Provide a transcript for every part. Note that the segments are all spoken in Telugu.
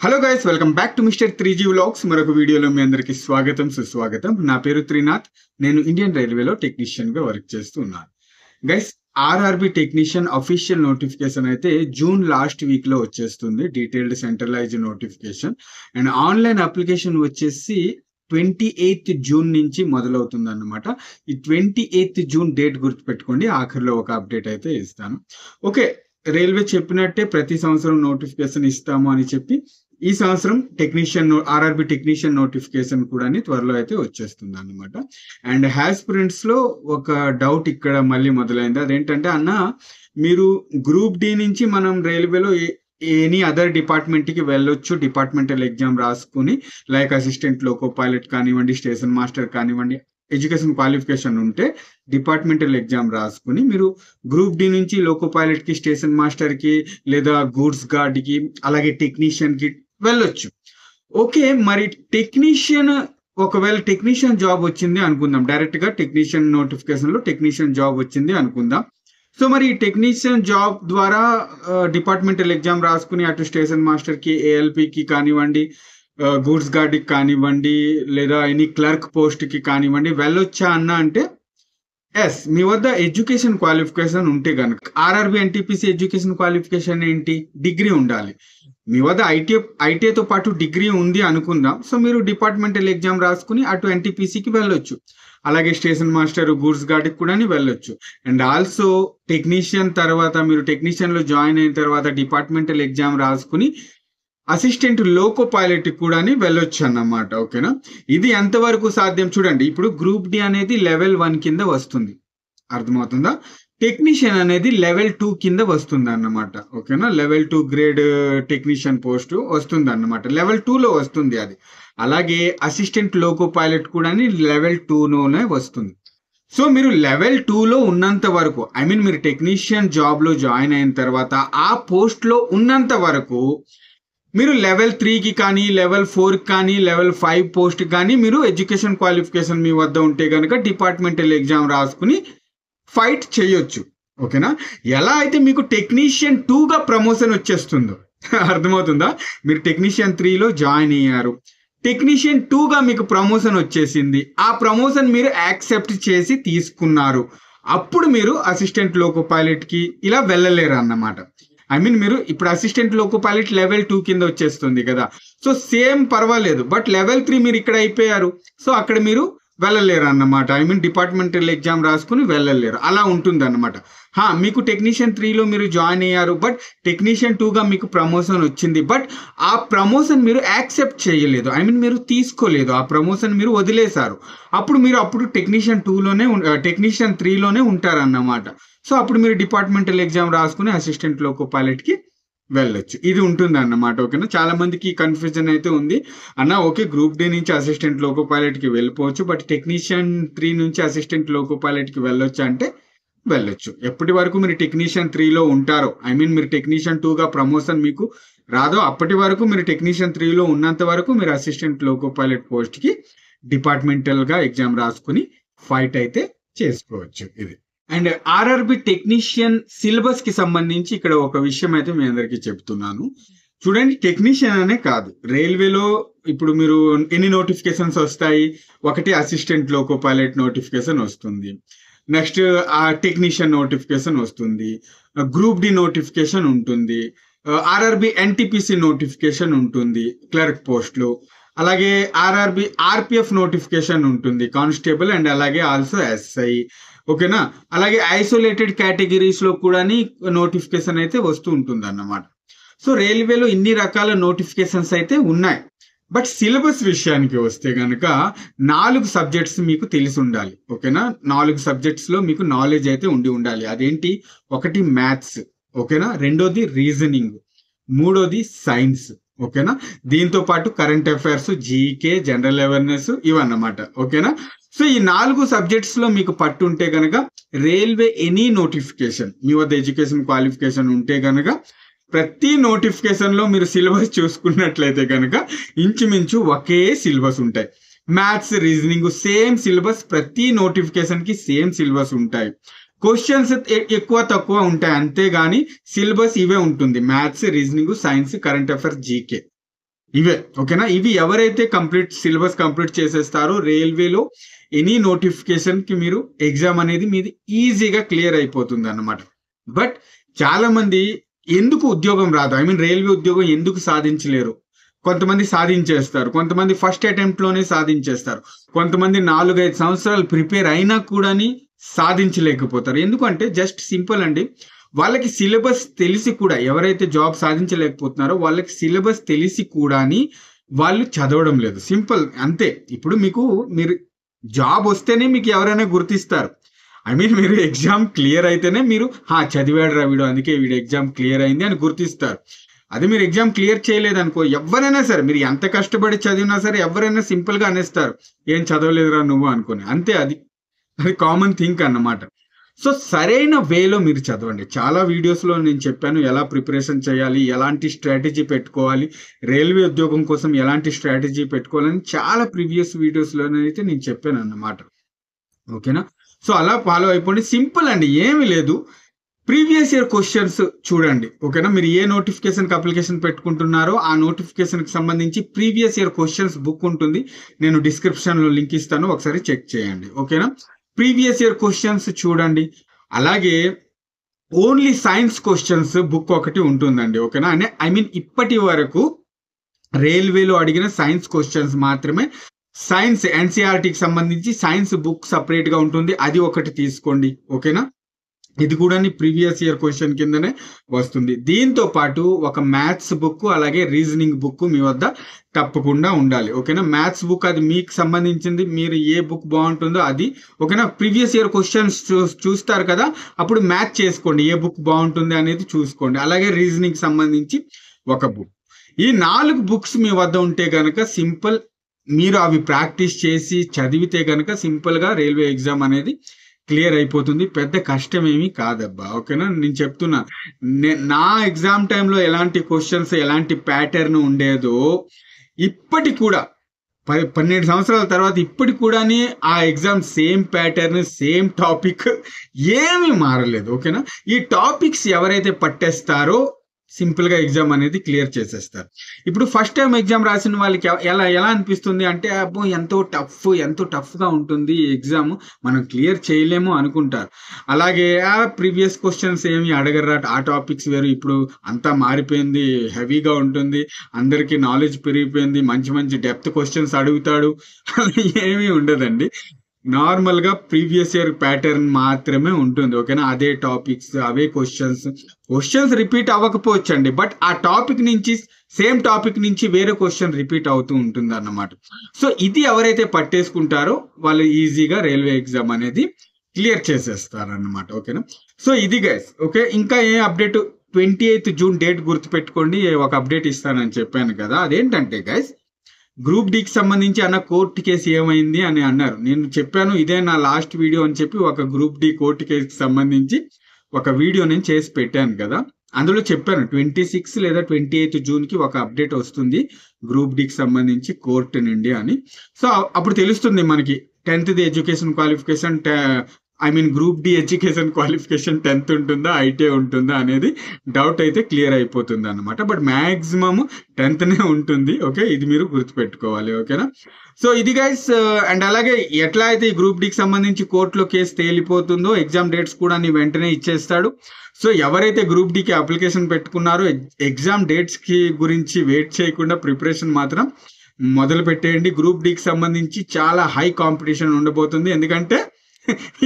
Hello guys, welcome back to mister 3G vlogs. మరొక వీడియోలో మీ అందరికి స్వాగతం సుస్వాగతం. నా పేరు త్రినాథ్. నేను ఇండియన్ రైల్వేలో టెక్నీషియన్ గా వర్క్ చేస్తూ ఉన్నాను. Guys, RRB technician official notification అయితే జూన్ లాస్ట్ వీక్ లో వచ్చేస్తుంది. Detailed centralised notification and online application వచ్చేసి 28th జూన్ నుంచి మొదలవుతుంది అన్నమాట. ఈ 28th జూన్ డేట్ గుర్తుపెట్టుకోండి. ఆఖరిలో ఒక అప్డేట్ అయితే ఇస్తాను. ఓకే, రైల్వే చెప్పినట్టే ప్రతి సంవత్సరం నోటిఫికేషన్ ఇస్తాము అని చెప్పి ఈ సంవత్సరం ఆర్ఆర్బి టెక్నీషియన్ నోటిఫికేషన్ కూడా త్వరలో అయితే వచ్చేస్తుంది అన్నమాట. అండ్ హ్యాస్పిరెంట్స్ లో ఒక డౌట్ ఇక్కడ మళ్ళీ మొదలైంది. అదేంటంటే, అన్న మీరు గ్రూప్ డి నుంచి మనం రైల్వేలో ఎనీ అదర్ డిపార్ట్మెంట్ కి వెళ్ళొచ్చు, డిపార్ట్మెంటల్ ఎగ్జామ్ రాసుకుని, లైక్ అసిస్టెంట్ లోకో పైలట్ కానివ్వండి, స్టేషన్ మాస్టర్ కానివ్వండి, ఎడ్యుకేషన్ క్వాలిఫికేషన్ ఉంటే డిపార్ట్మెంటల్ ఎగ్జామ్ రాసుకుని మీరు గ్రూప్ డి నుంచి లోకో పైలట్ కి, స్టేషన్ మాస్టర్ కి, లేదా గూడ్స్ గార్డ్ కి, అలాగే టెక్నీషియన్ కి వెళ్ళొచ్చు. ఓకే, మరి ఒకవేళ టెక్నీషియన్ జాబ్ వచ్చింది అనుకుందాం, డైరెక్ట్ గా టెక్నీషియన్ నోటిఫికేషన్ లో టెక్నీషియన్ జాబ్ వచ్చింది అనుకుందాం. సో మరి ఈ టెక్నీషియన్ జాబ్ ద్వారా డిపార్ట్మెంటల్ ఎగ్జామ్ రాసుకుని అటు స్టేషన్ మాస్టర్ కి, ఏఎల్పి కి కానివ్వండి, గూడ్స్ గార్డ్ కి కానివ్వండి, లేదా ఎనీ క్లర్క్ పోస్ట్ కి కానివ్వండి వెళ్ళొచ్చా అన్న అంటే, ఎస్, మీ వద్ద ఎడ్యుకేషన్ క్వాలిఫికేషన్ ఉంటే కనుక. ఆర్ఆర్బి ఎన్టీపీసీ ఎడ్యుకేషన్ క్వాలిఫికేషన్ ఏంటి? డిగ్రీ ఉండాలి. మీ వద్ద ఐటీఐతో పాటు డిగ్రీ ఉంది అనుకుందాం. సో మీరు డిపార్ట్మెంటల్ ఎగ్జామ్ రాసుకుని అటు ఎన్టీపీసీకి వెళ్ళొచ్చు, అలాగే స్టేషన్ మాస్టర్, గూడ్స్ గార్డ్కి కూడా వెళ్ళొచ్చు. అండ్ ఆల్సో టెక్నీషియన్ తర్వాత, మీరు టెక్నీషియన్ లో జాయిన్ అయిన తర్వాత డిపార్ట్మెంటల్ ఎగ్జామ్ రాసుకుని అసిస్టెంట్ లోకో పైలట్ కూడా వెళ్ళొచ్చు అన్నమాట. ఓకేనా, ఇది ఎంతవరకు సాధ్యం చూడండి. ఇప్పుడు గ్రూప్ డి అనేది లెవెల్ 1 కింద వస్తుంది, అర్థమవుతుందా? టెక్నీషియన్ అనేది లెవెల్ 2 కింద వస్తుంది అన్నమాట. ఓకేనా, లెవెల్ 2 గ్రేడ్ టెక్నీషియన్ పోస్ట్ వస్తుంది అన్నమాట, లెవెల్ 2 లో వస్తుంది అది. అలాగే అసిస్టెంట్ లోకో పైలట్ కూడా లెవెల్ 2 లోనే వస్తుంది. సో మీరు లెవెల్ 2 లో ఉన్నంత వరకు, మీరు టెక్నీషియన్ జాబ్ లో జాయిన్ అయిన తర్వాత ఆ పోస్ట్ లో ఉన్నంత వరకు మీరు లెవెల్ 3కి కానీ, లెవెల్ 4కి కానీ, లెవెల్ 5 పోస్ట్ కానీ మీరు ఎడ్యుకేషన్ క్వాలిఫికేషన్ మీ వద్ద ఉంటే కనుక డిపార్ట్మెంటల్ ఎగ్జామ్ రాసుకుని ఫైట్ చేయొచ్చు. ఓకేనా, ఎలా అయితే మీకు టెక్నీషియన్ 2గా ప్రమోషన్ వచ్చేస్తుందో, అర్థమవుతుందా? మీరు టెక్నీషియన్ 3లో జాయిన్ అయ్యారు, టెక్నీషియన్ 2గా మీకు ప్రమోషన్ వచ్చేసింది. ఆ ప్రమోషన్ మీరు యాక్సెప్ట్ చేసి తీసుకున్నారు, అప్పుడు మీరు అసిస్టెంట్ లోకో పైలట్ కి ఇలా వెళ్ళలేరు అన్నమాట. మీరు ఇప్పుడు అసిస్టెంట్ లోకో పైలట్ లెవెల్ 2 కింద వచ్చేస్తుంది కదా. సో సేమ్ పర్వాలేదు, బట్ లెవెల్ 3 మీరు ఇక్కడ అయిపోయారు, సో అక్కడ మీరు వెళ్ళలేరు అన్నమాట. డిపార్ట్మెంటల్ ఎగ్జామ్ రాసుకుని వెళ్ళలేరు, అలా ఉంటుంది అన్నమాట. మీకు టెక్నీషియన్ 3లో మీరు జాయిన్ అయ్యారు, బట్ టెక్నీషియన్ 2గా మీకు ప్రమోషన్ వచ్చింది, బట్ ఆ ప్రమోషన్ మీరు యాక్సెప్ట్ చేయలేదు, మీరు తీసుకోలేదు, ఆ ప్రమోషన్ మీరు వదిలేశారు. అప్పుడు టెక్నీషియన్ 3లోనే ఉంటారన్నమాట. సో అప్పుడు మీరు డిపార్ట్మెంటల్ ఎగ్జామ్ రాసుకుని అసిస్టెంట్ లోకో పైలట్ కి వెళ్ళొచ్చు. ఇది ఉంటుంది అన్నమాట. ఓకేనా, చాలా మందికి కన్ఫ్యూజన్ అయితే ఉంది. ఓకే, గ్రూప్ డి నుంచి అసిస్టెంట్ లోకో పైలట్ కి వెళ్ళిపోవచ్చు, బట్ టెక్నీషియన్ 3 నుంచి అసిస్టెంట్ లోకో పైలట్ కి వెళ్ళొచ్చు అంటే వెళ్ళొచ్చు. ఎప్పటి వరకు మీరు టెక్నీషియన్ 3లో ఉంటారో, మీరు టెక్నీషియన్ 2గా ప్రమోషన్ మీకు రాదో, అప్పటి వరకు మీరు టెక్నీషియన్ 3లో ఉన్నంత వరకు మీరు అసిస్టెంట్ లోకో పైలట్ పోస్ట్ కి డిపార్ట్మెంటల్ గా ఎగ్జామ్ రాసుకుని ఫైట్ అయితే చేసుకోవచ్చు. ఇది. అండ్ ఆర్ఆర్బి టెక్నీషియన్ సిలబస్ కి సంబంధించి ఇక్కడ ఒక విషయం అయితే మీ అందరికి చెప్తున్నాను. చూడండి, టెక్నీషియన్ అనే కాదు, రైల్వేలో ఇప్పుడు మీరు ఎన్ని నోటిఫికేషన్స్ వస్తాయి? ఒకటి అసిస్టెంట్ లోకో పైలట్ నోటిఫికేషన్ వస్తుంది, నెక్స్ట్ టెక్నీషియన్ నోటిఫికేషన్ వస్తుంది, గ్రూప్ డి నోటిఫికేషన్ ఉంటుంది, ఆర్ఆర్బి ఎన్టీపీసీ నోటిఫికేషన్ ఉంటుంది క్లర్క్ పోస్ట్లు, అలాగే ఆర్పిఎఫ్ నోటిఫికేషన్ ఉంటుంది, కానిస్టేబుల్ అండ్ అలాగే ఆల్సో ఎస్ఐ. ఓకేనా, అలాగే ఐసోలేటెడ్ కేటగిరీస్ లో కూడా నోటిఫికేషన్ అయితే వస్తూ ఉంటుంది అన్నమాట. సో రైల్వేలో ఇన్ని రకాల నోటిఫికేషన్స్ అయితే ఉన్నాయి. బట్ సిలబస్ విషయానికి వస్తే కనుక 4 సబ్జెక్ట్స్ మీకు తెలిసి ఉండాలి. ఓకేనా, 4 సబ్జెక్ట్స్ లో మీకు నాలెడ్జ్ అయితే ఉండాలి. అదేంటి? ఒకటి మ్యాథ్స్, ఓకేనా, రెండోది రీజనింగ్, మూడోది సైన్స్, ఓకేనా, దీంతో పాటు current affairs, GK, general awareness, ఇవన్నమాట. ఓకేనా, సో ఈ 4 సబ్జెక్ట్స్ లో మీకు పట్టు ఉంటే కనుక రైల్వే ఎనీ నోటిఫికేషన్, మీ వద్ద ఎడ్యుకేషన్ క్వాలిఫికేషన్ ఉంటే కనుక ప్రతి నోటిఫికేషన్ లో మీరు సిలబస్ చూసుకున్నట్లయితే కనుక ఇంచుమించు ఒకే సిలబస్ ఉంటాయి. మ్యాథ్స్, రీజనింగ్ సేమ్ సిలబస్, ప్రతి నోటిఫికేషన్ కి సేమ్ సిలబస్ ఉంటాయి. క్వశ్చన్స్ ఎక్కువ తక్కువ ఉంటాయి, అంతేగాని సిలబస్ ఇవే ఉంటుంది: maths, reasoning, science, current affairs, GK. ఇవే ఓకేనా. ఇవి ఎవరైతే సిలబస్ కంప్లీట్ చేసేస్తారో రైల్వేలో ఎనీ నోటిఫికేషన్ కి మీరు ఎగ్జామ్ అనేది మీది ఈజీగా క్లియర్ అయిపోతుంది అన్నమాట. బట్ చాలా మంది ఎందుకు ఉద్యోగం రాదు, రైల్వే ఉద్యోగం ఎందుకు సాధించలేరు? కొంతమంది సాధించేస్తారు, కొంతమంది ఫస్ట్ అటెంప్ట్ లోనే సాధించేస్తారు, కొంతమంది 4-5 సంవత్సరాలు ప్రిపేర్ అయినా కూడా సాధించలేకపోతారు. ఎందుకంటే జస్ట్ సింపుల్ అండి, వాళ్ళకి సిలబస్ తెలిసి కూడా, ఎవరైతే జాబ్ సాధించలేకపోతున్నారో వాళ్ళకి సిలబస్ తెలిసి కూడా వాళ్ళు చదవడం లేదు. సింపుల్ అంతే. ఇప్పుడు మీరు జాబ్ వస్తేనే మీకు ఎవరైనా గుర్తిస్తారు. మీరు ఎగ్జామ్ క్లియర్ అయితేనే మీరు చదివాడు రా వీడు, అందుకే వీడు ఎగ్జామ్ క్లియర్ అయింది అని గుర్తిస్తారు. అదే మీరు ఎగ్జామ్ క్లియర్ చేయలేదనుకో, ఎవరైనా సరే మీరు ఎంత కష్టపడి చదివినా సరే ఎవరైనా సింపుల్ గా అనేస్తారు, ఏం చదవలేదురా నువ్వు అనుకుని. అంతే, అది కామన్ థింక్ అన్నమాట. సో సరైన వేలో మీరు చదవండి. చాలా వీడియోస్ లో నేను చెప్పాను ఎలా ప్రిపరేషన్ చేయాలి, ఎలాంటి స్ట్రాటజీ పెట్టుకోవాలి, రైల్వే ఉద్యోగం కోసం ఎలాంటి స్ట్రాటజీ పెట్టుకోవాలని చాలా ప్రీవియస్ వీడియోస్ లోనైతే నేను చెప్పాను అన్నమాట. ఓకేనా. సో అలా ఫాలో అయిపోండి. సింపుల్ అండి, ఏమి లేదు. ప్రీవియస్ ఇయర్ క్వశ్చన్స్ చూడండి. ఓకేనా. మీరు ఏ నోటిఫికేషన్ కి అప్లికేషన్ పెట్టుకుంటున్నారో ఆ నోటిఫికేషన్ కి సంబంధించి ప్రీవియస్ ఇయర్ క్వశ్చన్స్ బుక్ ఉంటుంది, నేను డిస్క్రిప్షన్ లో లింక్ ఇస్తాను, ఒకసారి చెక్ చేయండి. ఓకేనా. ప్రీవియస్ ఇయర్ క్వశ్చన్స్ చూడండి. అలాగే ఓన్లీ సైన్స్ క్వశ్చన్స్ బుక్ ఒకటి ఉంటుందండి. ఓకేనా. ఇప్పటి వరకు రైల్వేలో అడిగిన సైన్స్ క్వశ్చన్స్ మాత్రమే, సైన్స్ ఎన్సీఆర్టీకి సంబంధించి సైన్స్ బుక్ సపరేట్ గా ఉంటుంది, అది ఒకటి తీసుకోండి. ఓకేనా. ఇది కూడా ప్రీవియస్ ఇయర్ క్వశ్చన్ కిందనే వస్తుంది. దీంతో పాటు ఒక మ్యాథ్స్ బుక్ అలాగే రీజనింగ్ బుక్ మీ వద్ద తప్పకుండా ఉండాలి. ఓకేనా. మ్యాథ్స్ బుక్ అది మీకు సంబంధించింది, మీరు ఏ బుక్ బాగుంటుందో అది. ఓకేనా. ప్రీవియస్ ఇయర్ క్వశ్చన్స్ చూస్తారు కదా, అప్పుడు మ్యాచ్ చేసుకోండి, ఏ బుక్ బాగుంటుంది అనేది చూసుకోండి. అలాగే రీజనింగ్ సంబంధించి ఒక బుక్. ఈ 4 బుక్స్ మీ వద్ద ఉంటే గనక సింపుల్, మీరు అవి ప్రాక్టీస్ చేసి చదివితే గనక సింపుల్ గా రైల్వే ఎగ్జామ్ అనేది క్లియర్ అయిపోతుంది. పెద్ద కష్టం ఏమీ కాదబ్బా. ఓకేనా. నేను చెప్తున్నా, నా ఎగ్జామ్ టైంలో ఎలాంటి క్వశ్చన్స్ ఎలాంటి ప్యాటర్న్ ఉండేదో ఇప్పటికి కూడా 12 సంవత్సరాల తర్వాత ఇప్పటికి కూడా ఆ exam same pattern same topic ఏమీ మారలేదు. ఓకేనా. ఈ టాపిక్స్ ఎవరైతే పట్టేస్తారో సింపుల్ గా ఎగ్జామ్ అనేది క్లియర్ చేసేస్తారు. ఇప్పుడు ఫస్ట్ టైం ఎగ్జామ్ రాసిన వాళ్ళకి ఎలా అనిపిస్తుంది అంటే, అబ్బో ఎంతో టఫ్ గా ఉంటుంది ఈ ఎగ్జామ్, మనం క్లియర్ చేయలేము అనుకుంటారు. అలాగే ప్రీవియస్ క్వశ్చన్స్ ఏమి అడగరా, ఆ టాపిక్స్ వేరు, ఇప్పుడు అంతా మారిపోయింది, హెవీగా ఉంటుంది, అందరికి నాలెడ్జ్ పెరిగిపోయింది, మంచి డెప్త్ క్వశ్చన్స్ అడుగుతాడు, ఏమీ ఉండదండి. నార్మల్ గా ప్రీవియస్ ఇయర్ ప్యాటర్న్ మాత్రమే ఉంటుంది. ఓకేనా. అదే టాపిక్స్, అవే క్వశ్చన్స్ రిపీట్ అవ్వకపోవచ్చు అండి, బట్ ఆ టాపిక్ నుంచి, సేమ్ టాపిక్ నుంచి వేరే క్వశ్చన్ రిపీట్ అవుతూ ఉంటుంది అన్నమాట. సో ఇది ఎవరైతే పట్టేసుకుంటారో వాళ్ళు ఈజీగా రైల్వే ఎగ్జామ్ అనేది క్లియర్ చేసేస్తారు అన్నమాట. ఓకేనా. సో ఇది గైస్. ఓకే. ఇంకా ఏ అప్డేట్, 28th జూన్ డేట్ గుర్తుపెట్టుకోండి, ఒక అప్డేట్ ఇస్తానని చెప్పాను కదా. అదేంటంటే గైస్, గ్రూప్ డికి సంబంధించి కోర్టు కేసు ఏమైంది అని అన్నారు. నేను చెప్పాను ఇదే నా లాస్ట్ వీడియో అని చెప్పి, ఒక గ్రూప్ డి కోర్టు కేసుకి సంబంధించి ఒక వీడియో నేను చేసి పెట్టాను కదా. అందులో చెప్పాను 26 లేదా 28th జూన్ కి ఒక అప్డేట్ వస్తుంది గ్రూప్ డికి సంబంధించి కోర్టు నుండి అని. సో అప్పుడు తెలుస్తుంది మనకి 10th education qualification, group D education qualification 10th ఉంటుందా, ఐటీ ఉంటుందా అనేది డౌట్ అయితే క్లియర్ అయిపోతుంది అన్నమాట. బట్ మాక్సిమం 10th ఉంటుంది. ఓకే. ఇది మీరు గుర్తుపెట్టుకోవాలి. ఓకేనా. సో ఇది గైస్. అండ్ అలాగే ఎట్లా అయితే ఈ గ్రూప్ డికి సంబంధించి కోర్టులో కేసు తేలిపోతుందో ఎగ్జామ్ డేట్స్ కూడా వెంటనే ఇచ్చేస్తాడు. సో ఎవరైతే గ్రూప్ డికి అప్లికేషన్ పెట్టుకున్నారో ఎగ్జామ్ డేట్స్ కి గురించి వెయిట్ చేయకుండా ప్రిపరేషన్ మాత్రం మొదలు పెట్టేయండి. గ్రూప్ డికి సంబంధించి చాలా హై కాంపిటీషన్ ఉండబోతుంది. ఎందుకంటే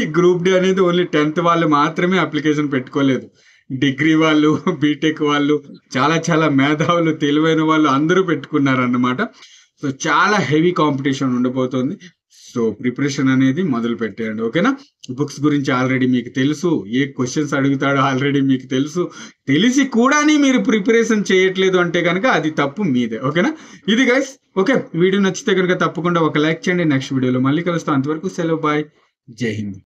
ఈ గ్రూప్ డి అనేది ఓన్లీ 10th వాళ్ళు మాత్రమే అప్లికేషన్ పెట్టుకోలేదు, డిగ్రీ వాళ్ళు, బీటెక్ వాళ్ళు, చాలా మేధావులు, తెలివైన వాళ్ళు అందరూ పెట్టుకున్నారు అన్నమాట. సో చాలా హెవీ కాంపిటీషన్ ఉండబోతుంది. సో ప్రిపరేషన్ అనేది మొదలు పెట్టేయండి. ఓకేనా. బుక్స్ గురించి ఆల్రెడీ మీకు తెలుసు, ఏ క్వశ్చన్స్ అడుగుతాడో ఆల్రెడీ మీకు తెలుసు, తెలిసి కూడా మీరు ప్రిపరేషన్ చేయట్లేదు అంటే కనుక అది తప్పు మీదే. ఓకేనా. ఇది గైస్. ఓకే. వీడియో నచ్చితే కనుక తప్పకుండా ఒక లైక్ చేయండి. నెక్స్ట్ వీడియోలో మళ్ళీ కలుస్తాం. అంతవరకు సెలవు, బాయ్, జై హింద్.